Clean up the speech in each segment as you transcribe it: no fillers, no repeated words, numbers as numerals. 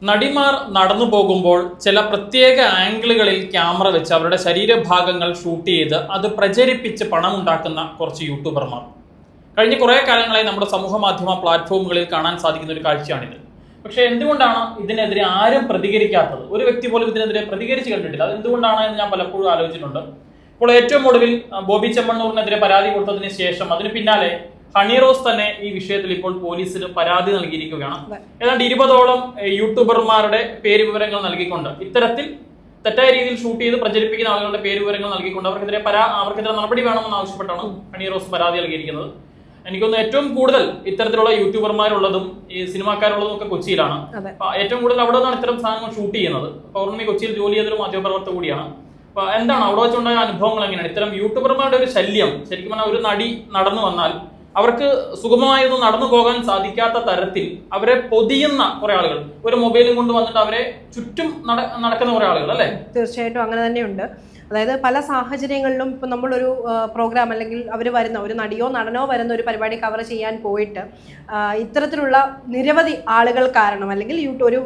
നടിമാർ നടന്നു പോകുമ്പോൾ ചില പ്രത്യേക ആംഗിളുകളിൽ ക്യാമറ വെച്ച് അവരുടെ ശരീരഭാഗങ്ങൾ ഷൂട്ട് ചെയ്ത് അത് പ്രചരിപ്പിച്ച് പണമുണ്ടാക്കുന്ന കുറച്ച് യൂട്യൂബർമാർ കഴിഞ്ഞ കുറേ കാലങ്ങളായി നമ്മുടെ സമൂഹ മാധ്യമ പ്ലാറ്റ്ഫോമുകളിൽ കാണാൻ സാധിക്കുന്ന ഒരു കാഴ്ചയാണിത്. പക്ഷേ എന്തുകൊണ്ടാണ് ഇതിനെതിരെ ആരും പ്രതികരിക്കാത്തത്? ഒരു വ്യക്തി പോലും ഇതിനെതിരെ പ്രതികരിച്ച് കണ്ടിട്ടില്ല. അത് എന്തുകൊണ്ടാണ് എന്ന് ഞാൻ പലപ്പോഴും ആലോചിച്ചിട്ടുണ്ട്. ഇപ്പോൾ ഏറ്റവും ഒടുവിൽ ബോബി ചെമ്മണ്ണൂറിനെതിരെ പരാതി കൊടുത്തതിന് ശേഷം അതിന് പിന്നാലെ ഹണി റോസ് തന്നെ ഈ വിഷയത്തിൽ ഇപ്പോൾ പോലീസിന് പരാതി നൽകിയിരിക്കുകയാണ്. ഏതാണ്ട് 20ഓളം യൂട്യൂബർമാരുടെ പേര് വിവരങ്ങൾ നൽകിക്കൊണ്ട് ഇത്തരത്തിൽ തെറ്റായ രീതിയിൽ ഷൂട്ട് ചെയ്ത് പ്രചരിപ്പിക്കുന്ന ആളുകളുടെ പേര് വിവരങ്ങൾ നൽകിക്കൊണ്ട് അവർക്കെതിരെ നടപടി വേണമെന്ന് ആവശ്യപ്പെട്ടാണ് ഹണി റോസ് പരാതി നൽകിയിരിക്കുന്നത്. എനിക്കൊന്ന് ഏറ്റവും കൂടുതൽ ഇത്തരത്തിലുള്ള യൂട്യൂബർമാരുള്ളതും ഈ സിനിമാക്കാരുള്ളതും ഒക്കെ കൊച്ചിയിലാണ്. ഏറ്റവും കൂടുതൽ അവിടെ നിന്നാണ് ഇത്തരം സാധനങ്ങൾ ഷൂട്ട് ചെയ്യുന്നത്. പൗർണമി കൊച്ചിയിൽ ജോലി ചെയ്തൊരു മാധ്യമപ്രവർത്തക കൂടിയാണ്. അപ്പൊ എന്താണ് അവിടെ വെച്ചുണ്ടായ അനുഭവങ്ങൾ എങ്ങനെയാണ്? ഇത്തരം യൂട്യൂബർമാരുടെ ഒരു ശല്യം ശരിക്കും പറഞ്ഞാൽ ഒരു നടി നടന്നു വന്നാൽ അവർക്ക് സുഗമമായൊന്നും നടന്നു പോകാൻ സാധിക്കാത്ത തരത്തിൽ അവരെ പൊതിയുന്ന കുറെ ആളുകൾ, ഒരു മൊബൈലും കൊണ്ട് വന്നിട്ട് അവരെ ചുറ്റും നടക്കുന്ന കുറെ ആളുകൾ അല്ലേ? തീർച്ചയായിട്ടും അങ്ങനെ തന്നെയുണ്ട്. അതായത് പല സാഹചര്യങ്ങളിലും ഇപ്പം നമ്മളൊരു പ്രോഗ്രാം അല്ലെങ്കിൽ അവർ വരുന്ന ഒരു നടിയോ നടനോ വരുന്ന ഒരു പരിപാടി കവർ ചെയ്യാൻ പോയിട്ട് ഇത്തരത്തിലുള്ള നിരവധി ആളുകൾ കാരണം അല്ലെങ്കിൽ ഒരു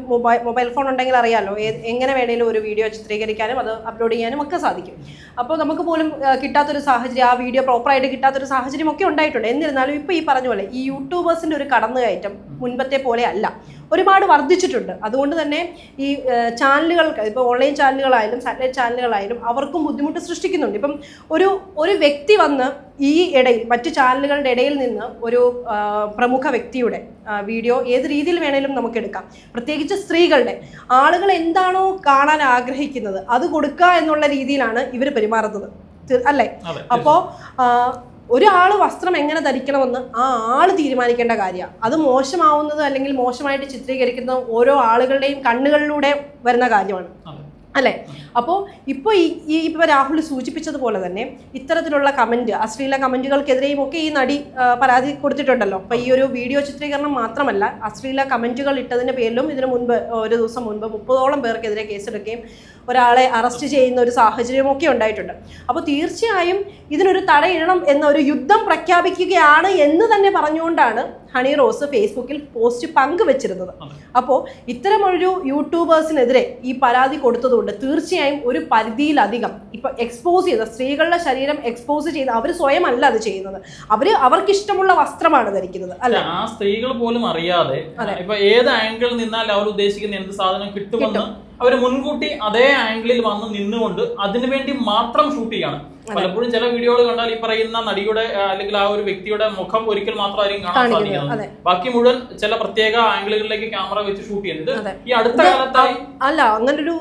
മൊബൈൽ ഫോൺ ഉണ്ടെങ്കിൽ അറിയാമല്ലോ എങ്ങനെ വേണേലും ഒരു വീഡിയോ ചിത്രീകരിക്കാനും അത് അപ്ലോഡ് ചെയ്യാനും ഒക്കെ സാധിക്കും. അപ്പോൾ നമുക്ക് പോലും കിട്ടാത്തൊരു സാഹചര്യം, ആ വീഡിയോ പ്രോപ്പറായിട്ട് കിട്ടാത്തൊരു സാഹചര്യം ഒക്കെ ഉണ്ടായിട്ടുണ്ട്. എന്നിരുന്നാലും ഇപ്പോൾ ഈ പറഞ്ഞ പോലെ ഈ യൂട്യൂബേഴ്സിൻ്റെ ഒരു കടന്നുകയറ്റം മുൻപത്തെ പോലെ അല്ല, ഒരുപാട് വർദ്ധിച്ചിട്ടുണ്ട്. അതുകൊണ്ട് തന്നെ ഈ ചാനലുകൾക്ക്, ഇപ്പോൾ ഓൺലൈൻ ചാനലുകളായാലും സാറ്റലൈറ്റ് ചാനലുകളായാലും അവർക്കും ബുദ്ധിമുട്ട് സൃഷ്ടിക്കുന്നുണ്ട്. ഇപ്പം ഒരു വ്യക്തി വന്ന് ഈ ഇടയിൽ മറ്റു ചാനലുകളുടെ ഇടയിൽ നിന്ന് ഒരു പ്രമുഖ വ്യക്തിയുടെ വീഡിയോ ഏത് രീതിയിൽ വേണേലും നമുക്ക് എടുക്കാം. പ്രത്യേകിച്ച് സ്ത്രീകളുടെ ആളുകൾ എന്താണോ കാണാൻ ആഗ്രഹിക്കുന്നത് അത് കൊടുക്കുക എന്നുള്ള രീതിയിലാണ് ഇവർ പെരുമാറുന്നത് അല്ലേ? അപ്പോൾ ഒരാൾ വസ്ത്രം എങ്ങനെ ധരിക്കണമെന്ന് ആ ആള് തീരുമാനിക്കേണ്ട കാര്യമാണ്. അത് മോശമാവുന്നത് അല്ലെങ്കിൽ മോശമായിട്ട് ചിത്രീകരിക്കുന്നത് ഓരോ ആളുകളുടെയും കണ്ണുകളിലൂടെ വരുന്ന കാര്യമാണ് അല്ലേ? അപ്പോൾ ഇപ്പോൾ ഇപ്പോൾ രാഹുൽ സൂചിപ്പിച്ചതുപോലെ തന്നെ ഇത്തരത്തിലുള്ള കമൻറ്റ്, അശ്ലീല കമൻറ്റുകൾക്കെതിരെയും ഒക്കെ ഈ നടി പരാതി കൊടുത്തിട്ടുണ്ടല്ലോ. അപ്പോൾ ഈ ഒരു വീഡിയോ ചിത്രീകരണം മാത്രമല്ല, അശ്ലീല കമൻറ്റുകൾ ഇട്ടതിൻ്റെ പേരിലും ഇതിനു മുൻപ് ഒരു ദിവസം മുൻപ് 30ഓളം പേർക്കെതിരെ കേസെടുക്കുകയും ഒരാളെ അറസ്റ്റ് ചെയ്യുന്ന ഒരു സാഹചര്യമൊക്കെ ഉണ്ടായിട്ടുണ്ട്. അപ്പോൾ തീർച്ചയായും ഇതിനൊരു തടയിടണം എന്ന ഒരു യുദ്ധം പ്രഖ്യാപിക്കുകയാണ് എന്ന് തന്നെ പറഞ്ഞുകൊണ്ടാണ് ഹണി റോസ് ഫേസ്ബുക്കിൽ പോസ്റ്റ് പങ്കുവച്ചിരുന്നത്. അപ്പോൾ ഇത്തരമൊരു യൂട്യൂബേഴ്സിനെതിരെ ഈ പരാതി കൊടുത്തതുകൊണ്ട് തീർച്ചയായും ഒരു പരിധിയിലധികം ഇപ്പൊ എക്സ്പോസ് ചെയ്ത സ്ത്രീകളുടെ ശരീരം എക്സ്പോസ് ചെയ്ത് അവർ സ്വയം അല്ല അത് ചെയ്യുന്നത്, അവർക്ക് ഇഷ്ടമുള്ള വസ്ത്രമാണ് ധരിക്കുന്നത് അല്ല. ആ സ്ത്രീകൾ പോലും അറിയാതെ ഇപ്പൊ ഏത് ആംഗിളിൽ നിന്നാൽ അവർ ഉദ്ദേശിക്കുന്ന എന്ത് സാധനം കിട്ടുമെന്ന് അവർ മുൻകൂട്ടി അതേ ആംഗിളിൽ വന്ന് നിന്നുകൊണ്ട് അതിനുവേണ്ടി മാത്രം ഷൂട്ട് ചെയ്യാണ്. പലപ്പോഴും ചില വീഡിയോകൾ കണ്ടാൽ ഈ പറയുന്ന നടിയുടെ അല്ലെങ്കിൽ ആ ഒരു വ്യക്തിയുടെ മുഖം ഒരിക്കൽ മാത്രമായിരിക്കും കാണാൻ സാധിക്കുന്നത്. ബാക്കി മുഴുവൻ ചില പ്രത്യേക ആംഗിളുകളിലേക്ക് ക്യാമറ വെച്ച് ഷൂട്ട് ചെയ്യുന്നത് ഈ അടുത്ത കാലത്തായി അല്ല. അങ്ങനൊരു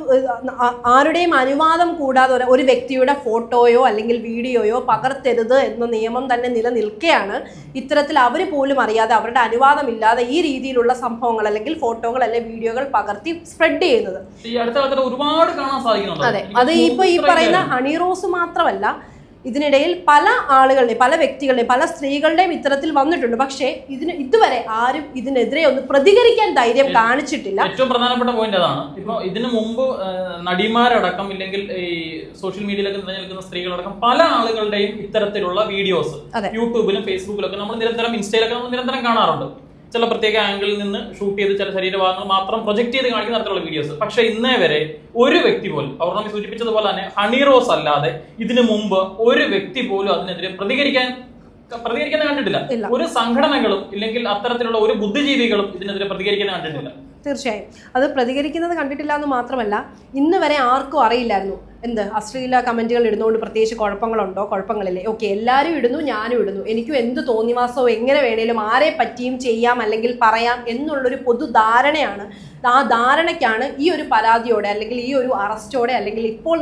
ആരുടെയും അനുവാദം കൂടാതെ ഒരു വ്യക്തിയുടെ ഫോട്ടോയോ അല്ലെങ്കിൽ വീഡിയോയോ പകർത്തരുത് എന്ന നിയമം തന്നെ നിലനിൽക്കെയാണ് ഇത്തരത്തിൽ അവർ പോലും അറിയാതെ അവരുടെ അനുവാദമില്ലാതെ ഈ രീതിയിലുള്ള സംഭവങ്ങൾ അല്ലെങ്കിൽ ഫോട്ടോകൾ അല്ലെങ്കിൽ വീഡിയോകൾ പകർത്തി സ്പ്രെഡ് ചെയ്യുന്നത് ഈ അടുത്ത കാലത്ത് ഒരുപാട് കാണാൻ സാധിക്കുന്നുണ്ട്. അതെ, അത് ഇപ്പൊ ഈ പറയുന്ന ഹണി റോസ് മാത്രമല്ല, ഇതിനിടയിൽ പല ആളുകളുടെയും പല വ്യക്തികളുടെയും പല സ്ത്രീകളുടെയും ഇത്തരത്തിൽ വന്നിട്ടുണ്ട്. പക്ഷേ ഇതുവരെ ആരും ഇതിനെതിരെ ഒന്ന് പ്രതികരിക്കാൻ ധൈര്യം കാണിച്ചിട്ടില്ല. ഏറ്റവും പ്രധാനപ്പെട്ട പോയിന്റ് അതാണ്. ഇപ്പൊ ഇതിനു മുമ്പ് നടിമാരടക്കം ഇല്ലെങ്കിൽ ഈ സോഷ്യൽ മീഡിയയിലൊക്കെ നിലനിൽക്കുന്ന സ്ത്രീകളടക്കം പല ആളുകളുടെയും ഇത്തരത്തിലുള്ള വീഡിയോസ് യൂട്യൂബിലും ഫേസ്ബുക്കിലൊക്കെ നമ്മൾ നിരന്തരം, ഇൻസ്റ്റയിലൊക്കെ നമ്മൾ നിരന്തരം കാണാറുണ്ട്. ചില പ്രത്യേക ആംഗിളിൽ നിന്ന് ഷൂട്ട് ചെയ്ത് ചില ശരീരഭാഗങ്ങൾ മാത്രം പ്രൊജക്ട് ചെയ്ത് കാണിക്കുന്ന തരത്തിലുള്ള വീഡിയോസ്. പക്ഷെ ഇന്നേ വരെ ഒരു വ്യക്തി പോലും, പൗർണമി സൂചിപ്പിച്ചതുപോലെ തന്നെ ഹണി റോസ് അല്ലാതെ ഇതിനു മുമ്പ് ഒരു വ്യക്തി പോലും അതിനെതിരെ പ്രതികരിക്കാൻ കണ്ടിട്ടില്ല. ഒരു സംഘടനകളും ഇല്ലെങ്കിൽ അത്തരത്തിലുള്ള ഒരു ബുദ്ധിജീവികളും ഇതിനെതിരെ പ്രതികരിക്കാൻ കണ്ടിട്ടില്ല. തീർച്ചയായും അത് പ്രതികരിക്കുന്നത് കണ്ടിട്ടില്ല എന്ന് മാത്രമല്ല, ഇന്ന് വരെ ആർക്കും അറിയില്ലായിരുന്നു അശ്ലീല കമന്റുകൾ ഇടുന്നതുകൊണ്ട് പ്രത്യേകിച്ച് കുഴപ്പങ്ങളുണ്ടോ, കുഴപ്പങ്ങളില്ലേ, ഓക്കെ എല്ലാവരും ഇടുന്നു, ഞാനും ഇടുന്നു, എനിക്കും എന്ത് തോന്നിവാസോ എങ്ങനെ വേണേലും ആരെ പറ്റിയും ചെയ്യാം അല്ലെങ്കിൽ പറയാം എന്നുള്ളൊരു പൊതുധാരണയാണ്. ആ ധാരണയ്ക്കാണ് ഈ ഒരു പരാതിയോടെ അല്ലെങ്കിൽ ഈ ഒരു അറസ്റ്റോടെ അല്ലെങ്കിൽ ഇപ്പോൾ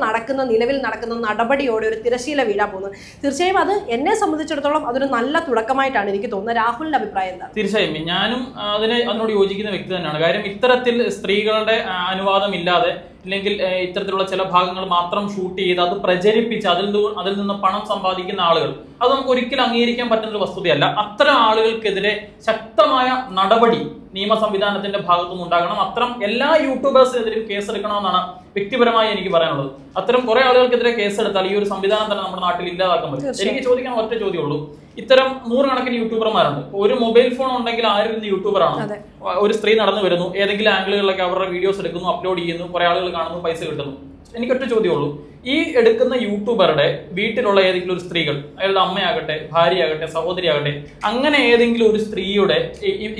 നിലവിൽ നടക്കുന്ന നടപടിയോടെ ഒരു തിരശീല വീഴാൻ പോകുന്നത്. തീർച്ചയായും അത് എന്നെ സംബന്ധിച്ചിടത്തോളം അതൊരു നല്ല തുടക്കമായിട്ടാണ് എനിക്ക് തോന്നുന്നത്. രാഹുലിന്റെ അഭിപ്രായം എന്താ? തീർച്ചയായും ഞാനും അതിനോട് യോജിക്കുന്ന വ്യക്തി തന്നെയാണ്. കാര്യം ഇത്തരത്തിൽ സ്ത്രീകളുടെ അനുവാദം ഇല്ലാതെ അല്ലെങ്കിൽ ഇത്തരത്തിലുള്ള ചില ഭാഗങ്ങൾ മാത്രം ഷൂട്ട് ചെയ്ത് അത് പ്രചരിപ്പിച്ച് അതിൽ നിന്ന് പണം സമ്പാദിക്കുന്ന ആളുകൾ, അത് നമുക്ക് ഒരിക്കലും അംഗീകരിക്കാൻ പറ്റുന്ന ഒരു വസ്തുതയല്ല. അത്തരം ആളുകൾക്കെതിരെ ശക്തമായ നടപടി നിയമ സംവിധാനത്തിന്റെ ഭാഗത്തുനിന്ന് ഉണ്ടാകണം. അത്തരം എല്ലാ യൂട്യൂബേഴ്സിനെതിരെയും കേസെടുക്കണമെന്നാണ് വ്യക്തിപരമായി എനിക്ക് പറയാനുള്ളത്. അത്തരം കുറെ ആളുകൾക്കെതിരെ കേസെടുത്താൽ ഈ ഒരു സംവിധാനം തന്നെ നമ്മുടെ നാട്ടിൽ ഇല്ലാതാക്കാൻ പറ്റും. എനിക്ക് ചോദിക്കാൻ ഒറ്റ ചോദ്യമുള്ളൂ. ഇത്തരം 100 കണക്കിന് യൂട്യൂബർമാരുണ്ട്. ഒരു മൊബൈൽ ഫോൺ ഉണ്ടെങ്കിൽ ആരും ഇന്ന് യൂട്യൂബറാണ്. ഒരു സ്ത്രീ നടന്നു വരുന്നു, ഏതെങ്കിലും ആംഗിളുകളിലൊക്കെ അവരുടെ വീഡിയോസ് എടുക്കുന്നു, അപ്ലോഡ് ചെയ്യുന്നു, കുറെ ആളുകൾ കാണുന്നു, പൈസ കിട്ടുന്നു. എനിക്കൊറ്റ ചോദ്യമുള്ളൂ, ഈ എടുക്കുന്ന യൂട്യൂബറുടെ വീട്ടിലുള്ള ഏതെങ്കിലും ഒരു സ്ത്രീകൾ, അയാളുടെ അമ്മയാകട്ടെ, ഭാര്യയാകട്ടെ, സഹോദരിയാകട്ടെ, അങ്ങനെ ഏതെങ്കിലും ഒരു സ്ത്രീയുടെ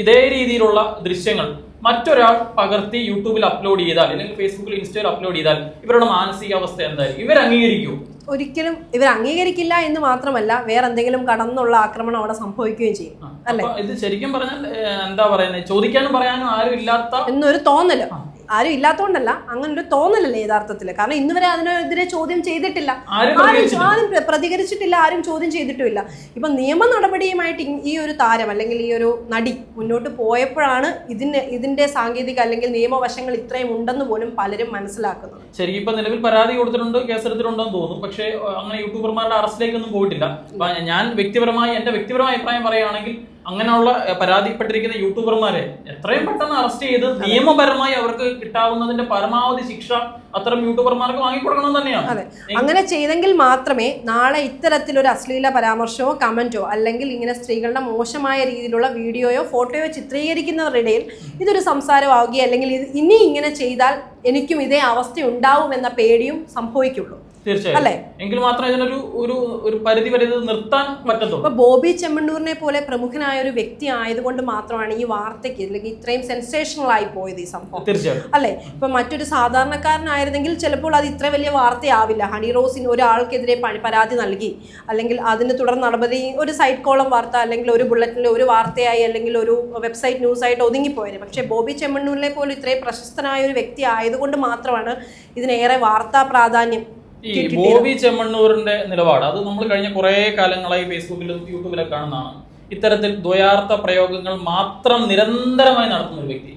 ഇതേ രീതിയിലുള്ള ദൃശ്യങ്ങൾ മറ്റൊരാൾ പകർത്തി യൂട്യൂബിൽ അപ്ലോഡ് ചെയ്താൽ, അല്ലെങ്കിൽ ഫേസ്ബുക്കിൽ, ഇൻസ്റ്റയിൽ അപ്ലോഡ് ചെയ്താൽ ഇവരുടെ മാനസികാവസ്ഥ എന്തായിരിക്കും? ഇവർ അംഗീകരിക്കുമോ? ഒരിക്കലും ഇവർ അംഗീകരിക്കില്ല എന്ന് മാത്രമല്ല, വേറെ എന്തെങ്കിലും കടന്നുള്ള ആക്രമണം അവിടെ സംഭവിക്കുകയും ചെയ്യും. അല്ലെ, ഇത് ശരിക്കും പറഞ്ഞാൽ എന്താ പറയുന്നത്, ചോദിക്കാനും പറയാനും ആരും ഇല്ലാത്ത എന്നൊരു തോന്നല്. ആരും ഇല്ലാത്തതുകൊണ്ടല്ല, അങ്ങനെ ഒരു തോന്നലല്ലേ യഥാർത്ഥത്തില്. കാരണം ഇന്ന് വരെ അതിനെതിരെ ചോദ്യം ചെയ്തിട്ടില്ല, ആരും പ്രതികരിച്ചിട്ടില്ല, ആരും ചോദ്യം ചെയ്തിട്ടുമില്ല. ഇപ്പൊ നിയമ നടപടിയുമായിട്ട് ഈ ഒരു താരം അല്ലെങ്കിൽ ഈ ഒരു നടി മുന്നോട്ട് പോയപ്പോഴാണ് ഇതിന്റെ സാങ്കേതിക അല്ലെങ്കിൽ നിയമവശങ്ങൾ ഇത്രയും ഉണ്ടെന്ന് പോലും പലരും മനസ്സിലാക്കുന്നത്. ശരിക്കും ഇപ്പൊ നിലവിൽ പരാതി കൊടുത്തിട്ടുണ്ട്, കേസെടുത്തിട്ടുണ്ടെന്ന് തോന്നുന്നു. പക്ഷേ അങ്ങനെ യൂട്യൂബർമാരുടെ അറസ്റ്റിലേക്കൊന്നും പോയിട്ടില്ല. ഞാൻ എന്റെ വ്യക്തിപരമായ അഭിപ്രായം പറയുകയാണെങ്കിൽ അങ്ങനെയുള്ള പരാതിപ്പെട്ടിരിക്കുന്ന യൂട്യൂബർമാരെ എത്രയും പെട്ടെന്ന് അറസ്റ്റ് ചെയ്ത് നിയമപരമായി അവർക്ക് കിട്ടാവുന്നതിന്റെ പരമാവധി ശിക്ഷ അത്തരം യൂട്യൂബർമാർക്ക് വാങ്ങിക്കൊടുക്കണം തന്നെയാണ്. അതെ, അങ്ങനെ ചെയ്തെങ്കിൽ മാത്രമേ നാളെ ഇത്തരത്തിലൊരു അശ്ലീല പരാമർശമോ കമന്റോ അല്ലെങ്കിൽ ഇങ്ങനെ സ്ത്രീകളുടെ മോശമായ രീതിയിലുള്ള വീഡിയോയോ ഫോട്ടോയോ ചിത്രീകരിക്കുന്നവരുടെ ഇടയിൽ ഇതൊരു സംസാരമാവുകയോ അല്ലെങ്കിൽ ഇനി ഇങ്ങനെ ചെയ്താൽ എനിക്കും ഇതേ അവസ്ഥ ഉണ്ടാവും എന്ന പേടിയും സംഭവിക്കുള്ളൂ. തീർച്ചയായും, എങ്കിൽ മാത്രമേ ഇതിനൊരു ഒരു പരിധി വരെ നിർത്താൻ പറ്റത്തുള്ളൂ. ഇപ്പൊ ബോബി ചെമ്മണ്ണൂരിനെ പോലെ പ്രമുഖനായ ഒരു വ്യക്തി ആയതുകൊണ്ട് മാത്രമാണ് ഈ വാർത്തയ്ക്ക് അല്ലെങ്കിൽ ഇത്രയും സെൻസേഷണൽ ആയി പോയത് ഈ സംഭവം. തീർച്ചയായും അല്ലെ, ഇപ്പൊ മറ്റൊരു സാധാരണക്കാരനായിരുന്നെങ്കിൽ ചിലപ്പോൾ അത് ഇത്ര വലിയ വാർത്തയാവില്ല. ഹണി റോസിന് ഒരാൾക്കെതിരെ പരാതി നൽകി അല്ലെങ്കിൽ അതിന് തുടർ നടപടി ഒരു സൈഡ് കോളം വാർത്ത അല്ലെങ്കിൽ ഒരു ബുള്ളറ്റിൽ ഒരു വാർത്തയായി അല്ലെങ്കിൽ ഒരു വെബ്സൈറ്റ് ന്യൂസായിട്ട് ഒതുങ്ങിപ്പോയത്. പക്ഷെ ബോബി ചെമ്മണ്ണൂരിനെ പോലെ ഇത്രയും പ്രശസ്തനായ ഒരു വ്യക്തി ആയതുകൊണ്ട് മാത്രമാണ് ഇതിനേറെ വാർത്താ പ്രാധാന്യം. ഈ ബോബി ചെമ്മണ്ണൂരിന്റെ നിലപാട് അത് നമ്മൾ കഴിഞ്ഞ കുറെ കാലങ്ങളായി ഫേസ്ബുക്കിലും യൂട്യൂബിലൊക്കെ കാണുന്നതാണ്. ഇത്തരത്തിൽ ദ്വയാർത്ഥ പ്രയോഗങ്ങൾ മാത്രം നിരന്തരമായി നടത്തുന്ന ഒരു വ്യക്തി,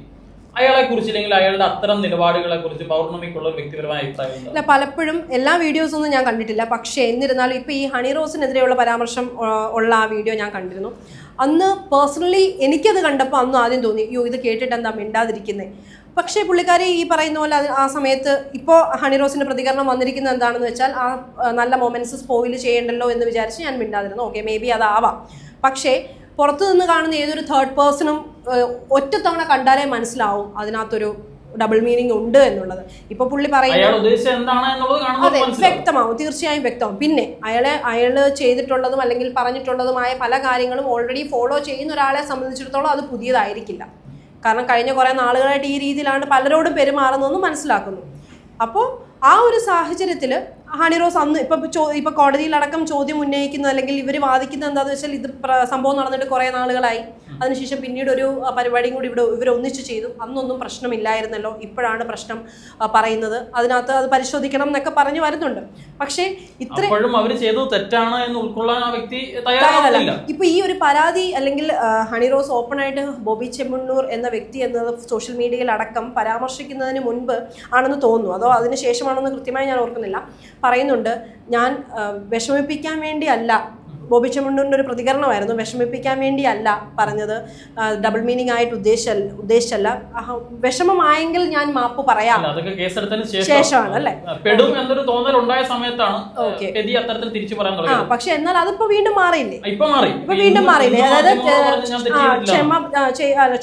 അയാളെ കുറിച്ച് അല്ലെങ്കിൽ അയാളുടെ അത്തരം നിലപാടുകളെ കുറിച്ച് പൗർണമിക്കുള്ള ഒരു വ്യക്തിപരമായ അഭിപ്രായം ഇല്ല. പലപ്പോഴും എല്ലാ വീഡിയോസ് ഒന്നും ഞാൻ കണ്ടിട്ടില്ല. പക്ഷേ എന്നിരുന്നാലും ഇപ്പൊ ഈ ഹണി റോസിനെതിരെയുള്ള പരാമർശം ഉള്ള ആ വീഡിയോ ഞാൻ കണ്ടിരുന്നു. അന്ന് പേഴ്സണലി എനിക്കത് കണ്ടപ്പോൾ അന്ന് ആദ്യം തോന്നി, അയ്യോ ഇത് കേട്ടിട്ട് എന്താ മിണ്ടാതിരിക്കുന്നത്. പക്ഷേ പുള്ളിക്കാരി ഈ പറയുന്ന പോലെ ആ സമയത്ത് ഇപ്പോൾ ഹണി റോസിന്റെ പ്രതികരണം വന്നിരിക്കുന്നത് എന്താണെന്ന് വെച്ചാൽ ആ നല്ല മൊമെന്റ്സ് സ്പോയിൽ ചെയ്യണ്ടല്ലോ എന്ന് വിചാരിച്ച് ഞാൻ മിണ്ടാതിരുന്നു. ഓക്കെ, മേ ബി അതാവാം. പക്ഷേ പുറത്തു നിന്ന് കാണുന്ന ഏതൊരു തേർഡ് പേഴ്സണും ഒറ്റത്തവണ കണ്ടാലേ മനസ്സിലാവും അതിനകത്തൊരു ഡബിൾ മീനിങ് ഉണ്ട് എന്നുള്ളത്. ഇപ്പൊ പുള്ളി പറയുന്നത് അതെ, വ്യക്തമാവും, തീർച്ചയായും വ്യക്തമാവും. പിന്നെ അയാള് ചെയ്തിട്ടുള്ളതും അല്ലെങ്കിൽ പറഞ്ഞിട്ടുള്ളതുമായ പല കാര്യങ്ങളും ഓൾറെഡി ഫോളോ ചെയ്യുന്ന ഒരാളെ സംബന്ധിച്ചിടത്തോളം അത് പുതിയതായിരിക്കില്ല. കാരണം കഴിഞ്ഞ കുറേ നാളുകളായിട്ട് ഈ രീതിയിലാണ് പലരോടും പെരുമാറുന്നതെന്ന് മനസ്സിലാക്കുന്നു. അപ്പോൾ ആ ഒരു സാഹചര്യത്തിൽ ഹണി റോസ് അന്ന് ഇപ്പൊ കോടതിയിലടക്കം ചോദ്യം ഉന്നയിക്കുന്നത് അല്ലെങ്കിൽ ഇവർ വാദിക്കുന്നത് എന്താണെന്ന് വെച്ചാൽ ഇത് സംഭവം നടന്നിട്ട് കുറേ നാളുകളായി, അതിനുശേഷം പിന്നീട് ഒരു പരിപാടിയും കൂടി ഇവർ ഒന്നിച്ചു ചെയ്തു, അന്നൊന്നും പ്രശ്നമില്ലായിരുന്നല്ലോ, ഇപ്പോഴാണ് പ്രശ്നം പറയുന്നത്, അതിനകത്ത് അത് പരിശോധിക്കണം എന്നൊക്കെ പറഞ്ഞു വരുന്നുണ്ട്. പക്ഷേ ഇത്രയും അവർ ചെയ്തത് തെറ്റാണ് എന്ന് ഉൾക്കൊള്ളാൻ ആ വ്യക്തി തയ്യാറല്ല. ഇപ്പൊ ഈ ഒരു പരാതി അല്ലെങ്കിൽ ഹണി റോസ് ഓപ്പൺ ആയിട്ട് ബോബി ചെമ്മണ്ണൂർ എന്ന വ്യക്തി എന്നത് സോഷ്യൽ മീഡിയയിൽ അടക്കം പരാമർശിക്കുന്നതിന് മുൻപ് ആണെന്ന് തോന്നുന്നു, അതോ അതിനുശേഷമാണെന്ന് കൃത്യമായി ഞാൻ ഓർക്കുന്നില്ല, പറയുന്നുണ്ട് ഞാൻ വിഷമിപ്പിക്കാൻ വേണ്ടിയല്ല. ബോബി ചെമ്മണ്ണൂരിൻ്റെ ഒരു പ്രതികരണമായിരുന്നു, വിഷമിപ്പിക്കാൻ വേണ്ടിയല്ല പറഞ്ഞത്, ഡബിൾ മീനിങ് ആയിട്ട് ഉദ്ദേശിച്ചല്ല, വിഷമമായെങ്കിൽ ഞാൻ മാപ്പ് പറയാം, ശേഷമാണ് അല്ലേ എന്നൊരു തോന്നൽ ഉണ്ടായ സമയത്താണ് പക്ഷെ എന്നാൽ അതിപ്പോ വീണ്ടും മാറിയില്ലേ, ഇപ്പൊ വീണ്ടും മാറിയില്ലേ, അതായത് ക്ഷമ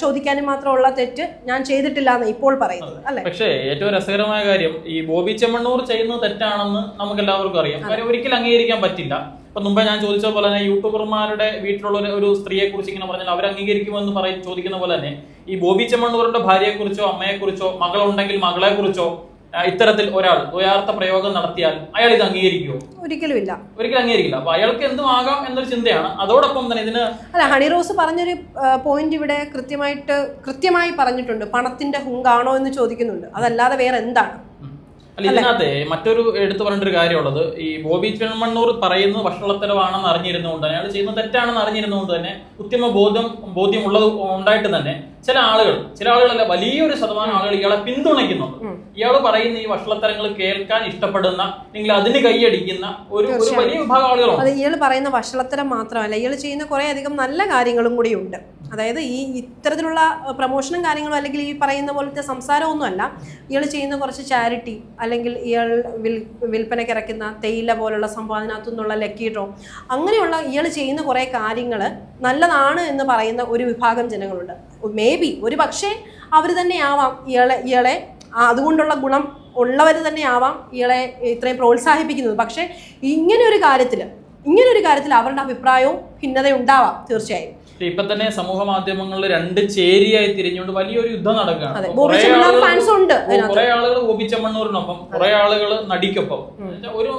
ചോദിക്കാനും മാത്രമുള്ള തെറ്റ് ഞാൻ ചെയ്തിട്ടില്ല എന്ന് ഇപ്പോൾ പറയുന്നത് അല്ലെ. പക്ഷേ ഏറ്റവും രസകരമായ കാര്യം ഈ ബോബി ചെമ്മണ്ണൂർ ചെയ്യുന്നത് തെറ്റാണെന്ന് നമുക്ക് എല്ലാവർക്കും അറിയാം, കാര്യം ഒരിക്കലും അംഗീകരിക്കാൻ പറ്റില്ല. ഇപ്പൊ മുമ്പേ ഞാൻ ചോദിച്ച പോലെ തന്നെ യൂട്യൂബർമാരുടെ വീട്ടിലുള്ള ഒരു സ്ത്രീയെ കുറിച്ച് ഇങ്ങനെ പറഞ്ഞാൽ അവർ അംഗീകരിക്കുമോ എന്ന് ചോദിക്കുന്ന പോലെ തന്നെ ഈ ബോബി ചെമ്മണ്ണൂരിന്റെ ഭാര്യയെ കുറിച്ചോ അമ്മയെ കുറിച്ചോ മകളുണ്ടെങ്കിൽ മകളെ കുറിച്ചോ ഇത്തരത്തിൽ ഒരാൾ ദ്വയാർത്ഥ പ്രയോഗം നടത്തിയാൽ അയാൾ ഇത് അംഗീകരിക്കുമോ? ഒരിക്കലും അംഗീകരിക്കില്ല. അപ്പൊ അയാൾക്ക് എന്തും ആകാം എന്നൊരു ചിന്തയാണ്. അതോടൊപ്പം തന്നെ ഇതിന് ഹണി റോസ് പറഞ്ഞൊരു പോയിന്റ് ഇവിടെ കൃത്യമായി പറഞ്ഞിട്ടുണ്ട്, പണത്തിന്റെ ഹുങ്കാണോ എന്ന് ചോദിക്കുന്നുണ്ട്, അതല്ലാതെ വേറെ എന്താണ്? അല്ല, ഇതിനകത്ത് മറ്റൊരു എടുത്തു പറഞ്ഞൊരു കാര്യമുള്ളത്, ഈ ബോബി ചെമ്മണ്ണൂർ പറയുന്നത് വഷളത്തരമാണെന്ന് അറിഞ്ഞിരുന്നുകൊണ്ട് തന്നെ, അയാൾ ചെയ്യുന്നത് തെറ്റാണെന്ന് അറിഞ്ഞിരുന്നുകൊണ്ട് തന്നെ ഉത്തമ ബോധ്യമുള്ളത് ഉണ്ടായിട്ട് തന്നെ ചില ആളുകളല്ല, വലിയൊരു ശതമാനം ആളുകൾ ഇയാളെ പിന്തുണയ്ക്കുന്നുണ്ട്. ഇയാൾ പറയുന്ന ഈ വഷളത്തരങ്ങൾ കേൾക്കാൻ ഇഷ്ടപ്പെടുന്ന അല്ലെങ്കിൽ അതിന് കൈയടിക്കുന്ന ഒരു വലിയ വിഭാഗം ആളുകളുണ്ട്. അത് ഇയാൾ പറയുന്ന വഷളത്തരം മാത്രമല്ല, ഇയാൾ ചെയ്യുന്ന കുറെ അധികം നല്ല കാര്യങ്ങളും കൂടി ഉണ്ട്. അതായത് ഈ ഇത്തരത്തിലുള്ള പ്രൊമോഷനും കാര്യങ്ങളും അല്ലെങ്കിൽ ഈ പറയുന്ന പോലത്തെ സംസാരമൊന്നുമല്ല. ഇയാൾ ചെയ്യുന്ന കുറച്ച് ചാരിറ്റി, അല്ലെങ്കിൽ ഇയാൾ വിൽപ്പനയ്ക്ക് ഇറക്കുന്ന തേയില പോലുള്ള സംഭവം, അതിനകത്തു നിന്നുള്ള ലക്കി ഡ്രോ, അങ്ങനെയുള്ള ഇയാൾ ചെയ്യുന്ന കുറേ കാര്യങ്ങൾ നല്ലതാണ് എന്ന് പറയുന്ന ഒരു വിഭാഗം ജനങ്ങളുണ്ട്. മേ ബി ഒരു പക്ഷേ അവർ തന്നെ ആവാം ഇയാളെ അതുകൊണ്ടുള്ള ഗുണം ഉള്ളവർ തന്നെ ആവാം ഇയാളെ ഇത്രയും പ്രോത്സാഹിപ്പിക്കുന്നത്. പക്ഷേ ഇങ്ങനെ ഒരു കാര്യത്തിൽ അവരുടെ അഭിപ്രായവും ഭിന്നതയുണ്ടാവാം തീർച്ചയായും. ഇപ്പൊ തന്നെ സമൂഹ മാധ്യമങ്ങളിൽ രണ്ട് ചേരിയായി തിരിഞ്ഞുകൊണ്ട് വലിയൊരു യുദ്ധം നടക്കുകയാണ്. കുറെ ആളുകൾ ബോബി ചെമ്മണ്ണൂരിനൊപ്പം, കുറെ ആളുകൾ നടിക്കൊപ്പം. ഒരു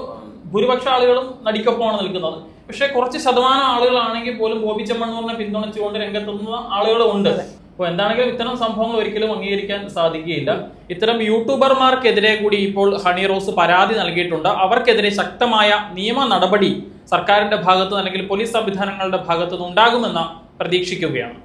ഭൂരിപക്ഷ ആളുകളും നടിക്കൊപ്പമാണ് നിൽക്കുന്നത്. പക്ഷെ കുറച്ച് ശതമാനം ആളുകളാണെങ്കിൽ പോലും ബോബി ചെമ്മണ്ണൂരിനെ പിന്തുണച്ചുകൊണ്ട് രംഗത്തെത്തുന്ന ആളുകളും ഉണ്ട്. അപ്പോൾ എന്താണെങ്കിലും ഇത്തരം സംഭവങ്ങൾ ഒരിക്കലും അംഗീകരിക്കാൻ സാധിക്കുകയില്ല. ഇത്തരം യൂട്യൂബർമാർക്കെതിരെ കൂടി ഇപ്പോൾ ഹണി റോസ് പരാതി നൽകിയിട്ടുണ്ട്. അവർക്കെതിരെ ശക്തമായ നിയമ നടപടി സർക്കാരിന്റെ ഭാഗത്ത് അല്ലെങ്കിൽ പോലീസ് സംവിധാനങ്ങളുടെ ഭാഗത്തുനിന്ന് ഉണ്ടാകുമെന്ന് പ്രതീക്ഷിക്കുകയാണ്.